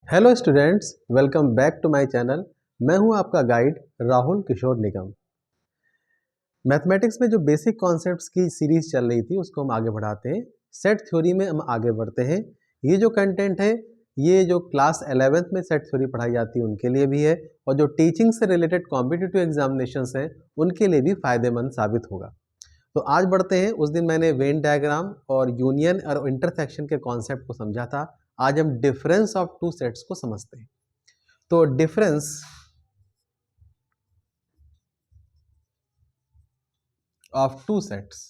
Hello students, welcome back to my channel. मैं हूं आपका गाइड राहुल किशोर निगम। मैथमेटिक्स में जो बेसिक कॉन्सेप्ट्स की सीरीज चल रही थी उसको हम आगे बढ़ाते हैं। सेट थ्योरी में हम आगे बढ़ते हैं। ये जो कंटेंट है ये जो क्लास 11th में सेट थ्योरी पढ़ाई जाती है उनके लिए भी है और जो टीचिंग से रिलेटेड कॉम्पिटिटिव एग्जामिनेशंस हैं उनके लिए भी फायदेमंद साबित होगा। तो आज बढ़ते हैं। उस दिन मैंने वेन डायग्राम और यूनियन और इंटरसेक्शन के कॉन्सेप्ट को समझा था। आज हम डिफरेंस ऑफ टू सेट्स को समझते हैं। तो डिफरेंस ऑफ टू सेट्स,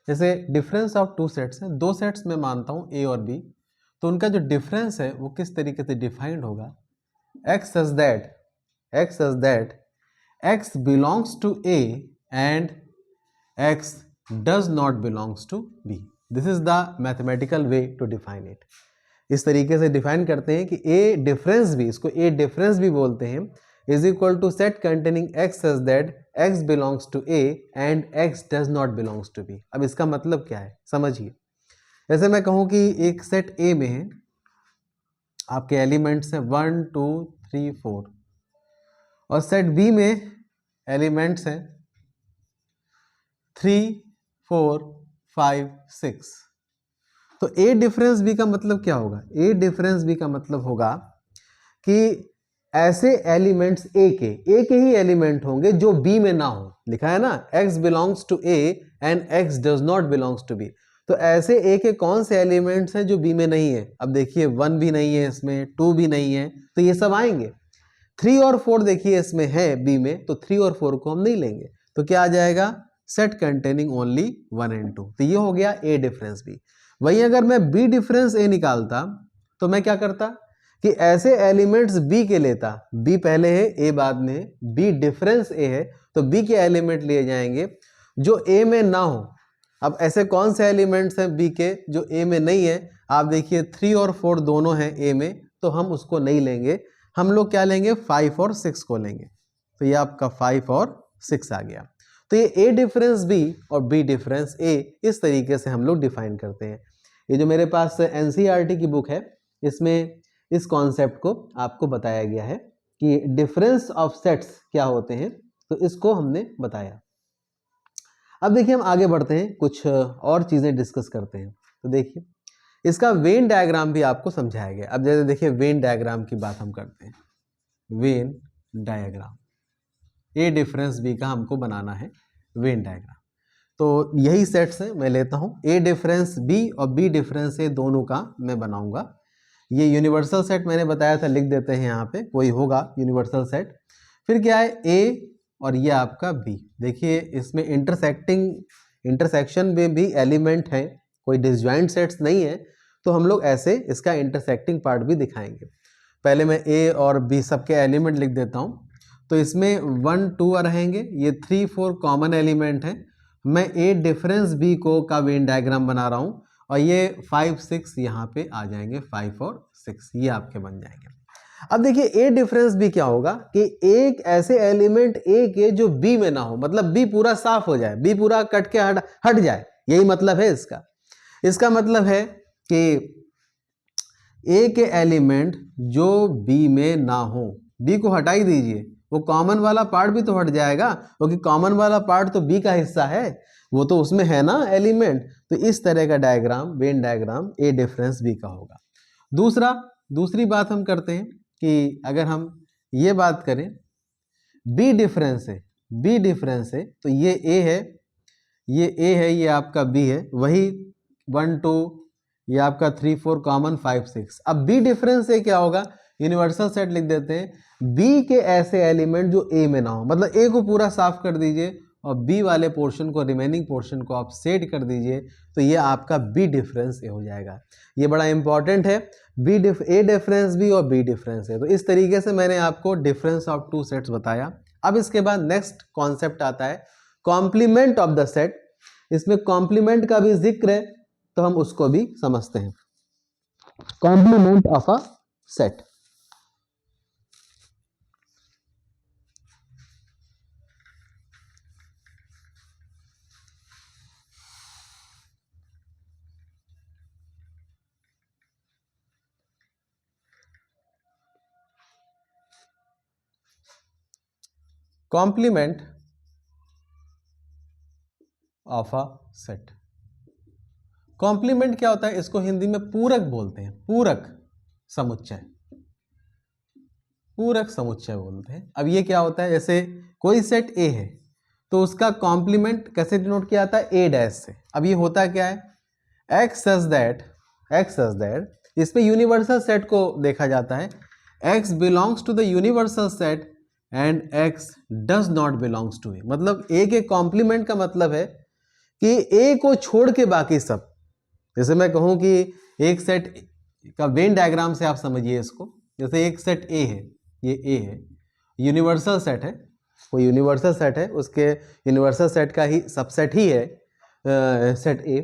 जैसे डिफरेंस ऑफ टू सेट्स है, दो सेट्स में मानता हूं ए और बी, तो उनका जो डिफरेंस है वो किस तरीके से डिफाइंड होगा। X such that x belongs to A and x does not belongs to B. This is the mathematical way to define it. इस तरीके से डिफाइन करते हैं कि ए डिफरेंस भी, इसको ए डिफरेंस भी बोलते हैं, is equal to set containing x such that x belongs to A and x does not belongs to B. अब इसका मतलब क्या है समझिए। जैसे मैं कहूं कि एक सेट ए में है, आपके एलिमेंट्स हैं 1 2 3 4 और सेट बी में एलिमेंट्स हैं 3 4 5 6। तो ए डिफरेंस बी का मतलब क्या होगा? ए डिफरेंस बी का मतलब होगा कि ऐसे एलिमेंट्स ए के ही एलिमेंट होंगे जो बी में ना हो। लिखा है ना, x belongs to A and x does not belongs to B. तो ऐसे ए के कौन से एलिमेंट्स हैं जो बी में नहीं है? अब देखिए 1 भी नहीं है, इसमें 2 भी नहीं है, तो ये सब आएंगे। 3 और 4 देखिए इसमें है बी में, तो 3 और 4 को हम नहीं लेंगे। तो क्या आ जाएगा? Set containing only 1 and 2। तो ये हो गया ए डिफरेंस बी। वहीं अगर मैं बी डिफरेंस ए निकालता तो मैं क्या करता कि ऐसे एलिमेंट्स बी के लेता। बी पहले है, ए बाद में है, बी डिफरेंस ए है, तो बी के एलिमेंट लिए जाएंगे जो ए में ना हो। अब ऐसे कौन से एलिमेंट्स हैं बी के जो ए में नहीं है? आप देखिए 3 और 4 दोनों हैं ए में, तो हम उसको नहीं लेंगे। हम लोग क्या लेंगे? 5 और 6 को लेंगे। तो ये आपका 5 और 6 आ गया। तो ये ए डिफरेंस बी और बी डिफरेंस ए, इस तरीके से हम लोग डिफाइन करते हैं। ये जो मेरे पास एनसीईआरटी की बुक है, इसमें इस कॉन्सेप्ट को आपको बताया गया है कि डिफरेंस ऑफ सेट्स क्या होते हैं, तो इसको हमने बताया। अब देखिए हम आगे बढ़ते हैं, कुछ और चीजें डिस्कस करते हैं। तो देखिए इसका वेन डायग्राम भी आपको समझाया गया। अब जैसे देखिए वेन डायग्राम की बात हम करते हैं। When diagram, A difference B का हमको बनाना है वेन डायग्राम। तो यही सेट्स हैं, मैं लेता हूं ए डिफरेंस बी और बी डिफरेंस ए, दोनों का मैं बनाऊंगा। ये यूनिवर्सल सेट मैंने बताया था, लिख देते हैं यहाँ पे, कोई होगा यूनिवर्सल सेट। फिर क्या है? ए और ये आपका बी। देखिए इसमें इंटरसेक्शन में भी एलिमेंट है, कोई डिसजॉइंट सेट्स नहीं है, तो हम लोग ऐसे इसका इंटरसेक्टिंग पार्ट भी दिखाएंगे। पहले मैं ए और बी सबके एलिमेंट लिख देता हूँ। तो इसमें 1 2 रहेंगे, ये 3 4 कॉमन एलिमेंट है। मैं ए डिफरेंस बी को का वेन डायग्राम बना रहा हूँ और ये 5 6 यहाँ पे आ जाएंगे, 5 और 6 ये आपके बन जाएंगे। अब देखिए ए डिफरेंस बी क्या होगा कि एक ऐसे एलिमेंट ए के जो बी में ना हो, मतलब बी पूरा साफ हो जाए, बी पूरा कट के हट जाए, यही मतलब है इसका। इसका मतलब है कि ए के एलिमेंट जो बी में ना हो, बी को हटा ही दीजिए, वो कॉमन वाला पार्ट भी तो हट जाएगा, क्योंकि कॉमन वाला पार्ट तो बी का हिस्सा है, वो तो उसमें है ना एलिमेंट। तो इस तरह का diagram, Venn diagram A difference B का होगा। दूसरी बात हम करते हैं कि अगर हम ये बात करें बी डिफरेंस है, तो ये ए है, ये आपका बी है, वही 1 2 ये आपका 3 4 कॉमन 5 6। अब बी डिफरेंस से क्या होगा? यूनिवर्सल सेट लिख देते हैं। बी के ऐसे एलिमेंट जो ए में ना हो, मतलब ए को पूरा साफ कर दीजिए और बी वाले पोर्शन को, रिमेनिंग पोर्शन को आप सेट कर दीजिए, तो ये आपका बी डिफरेंस ए हो जाएगा। ये बड़ा इंपॉर्टेंट है, ए डिफरेंस बी और बी डिफरेंस है। तो इस तरीके से मैंने आपको डिफरेंस ऑफ टू सेट्स बताया। अब इसके बाद नेक्स्ट कॉन्सेप्ट आता है कॉम्प्लीमेंट ऑफ द सेट। इसमें कॉम्प्लीमेंट का भी जिक्र है, तो हम उसको भी समझते हैं। Complement of a set, complement of a set. Complement क्या होता है? इसको हिंदी में पूरक बोलते हैं, पूरक समुच्चय, पूरक समुच्चय बोलते हैं। अब ये क्या होता है? जैसे कोई सेट ए है तो उसका कॉम्प्लीमेंट कैसे डिनोट किया जाता है? ए डैश से। अब ये होता क्या है? एक्स सच दैट, इसमें यूनिवर्सल सेट को देखा जाता है, x belongs to the universal set and x does not belongs to A. मतलब ए के कॉम्प्लीमेंट का मतलब है कि ए को छोड़ के बाकी सब, जैसे मैं कहूं कि एक सेट का वेन डायग्राम से आप समझिए इसको, जैसे एक सेट ए है, ये ए है, यूनिवर्सल सेट है, कोई यूनिवर्सल सेट है, उसके यूनिवर्सल सेट का ही सबसेट ही है सेट ए।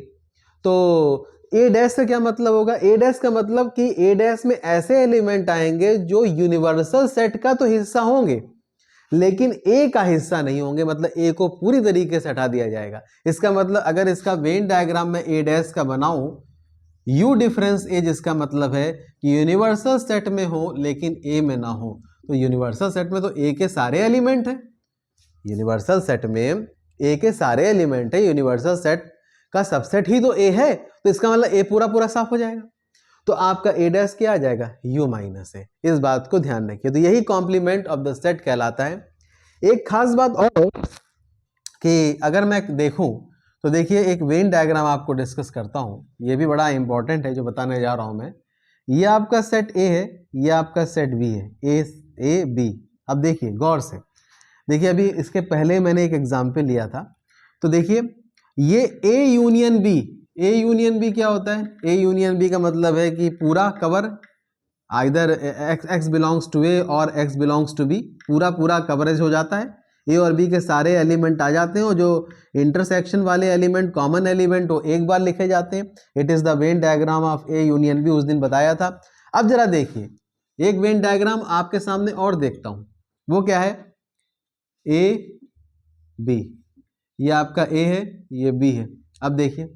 तो ए डैश से क्या मतलब होगा? ए डैश का मतलब कि ए डैश में ऐसे एलिमेंट आएंगे जो यूनिवर्सल सेट का तो हिस्सा होंगे लेकिन ए का हिस्सा नहीं होंगे, मतलब ए को पूरी तरीके से हटा दिया जाएगा। इसका मतलब अगर इसका वेन डायग्राम में ए डैश का बनाऊं, यू डिफरेंस ए, जिसका मतलब है कि यूनिवर्सल सेट में हो लेकिन ए में ना हो। तो यूनिवर्सल सेट में तो ए के सारे एलिमेंट हैं, यूनिवर्सल सेट में ए के सारे एलिमेंट है, यूनिवर्सल सेट का सबसेट ही तो ए है, तो इसका मतलब ए पूरा पूरा साफ हो जाएगा। तो आपका ए डैश क्या आ जाएगा? यू माइनस ए। इस बात को ध्यान रखिए। तो यही कॉम्प्लीमेंट ऑफ द सेट कहलाता है। एक खास बात और कि अगर मैं देखूं तो देखिए, एक वेन डायग्राम आपको डिस्कस करता हूं, ये भी बड़ा इंपॉर्टेंट है जो बताने जा रहा हूं मैं। ये आपका सेट ए है, ये आपका सेट बी है, ए बी। अब देखिए गौर से, देखिए अभी इसके पहले मैंने एक एग्जाम्पल लिया था, तो देखिए ये A union B, A union B क्या होता है? ए यूनियन बी का मतलब है कि पूरा cover, either x belongs to A और एक्स बिलोंग्स टू बी, पूरा पूरा कवरेज हो जाता है, ए और बी के सारे एलिमेंट आ जाते हैं और जो इंटरसेक्शन वाले एलिमेंट, कॉमन एलिमेंट, वो एक बार लिखे जाते हैं। It is the Venn diagram of A union B, उस दिन बताया था। अब जरा देखिए, एक वेन डायग्राम आपके सामने और देखता हूं, वो क्या है? ए बी, ये आपका ए है, ये बी है। अब देखिए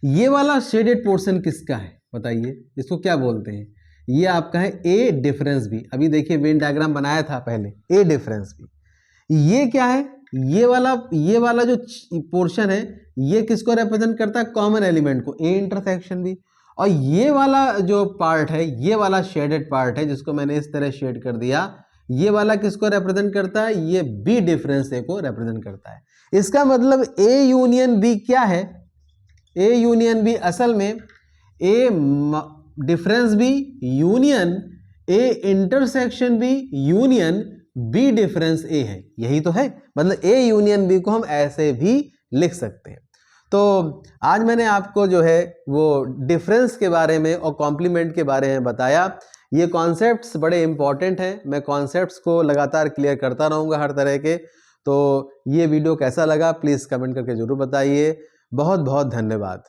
ये वाला शेडेड पोर्शन किसका है बताइए, इसको क्या बोलते हैं? ये आपका है ए डिफरेंस बी। अभी देखिए वेन डायग्राम बनाया था पहले, ए डिफरेंस बी। ये क्या है? ये वाला जो पोर्शन है, ये किसको रिप्रेजेंट करता है? कॉमन एलिमेंट को, ए इंटरसेक्शन बी। और ये वाला जो पार्ट है, ये वाला शेडेड पार्ट है जिसको मैंने इस तरह शेड कर दिया, ये वाला किसको रिप्रेजेंट करता है? ये बी डिफरेंस ए को रिप्रेजेंट करता है। इसका मतलब ए यूनियन बी क्या है? ए यूनियन बी असल में A difference B union A intersection B union B difference A है, यही तो है। मतलब ए यूनियन बी को हम ऐसे भी लिख सकते हैं। तो आज मैंने आपको जो है वो डिफरेंस के बारे में और कॉम्प्लीमेंट के बारे में बताया। ये कॉन्सेप्ट्स बड़े इंपॉर्टेंट हैं, मैं कॉन्सेप्ट्स को लगातार क्लियर करता रहूँगा हर तरह के। तो ये वीडियो कैसा लगा प्लीज़ कमेंट करके ज़रूर बताइए। बहुत बहुत धन्यवाद।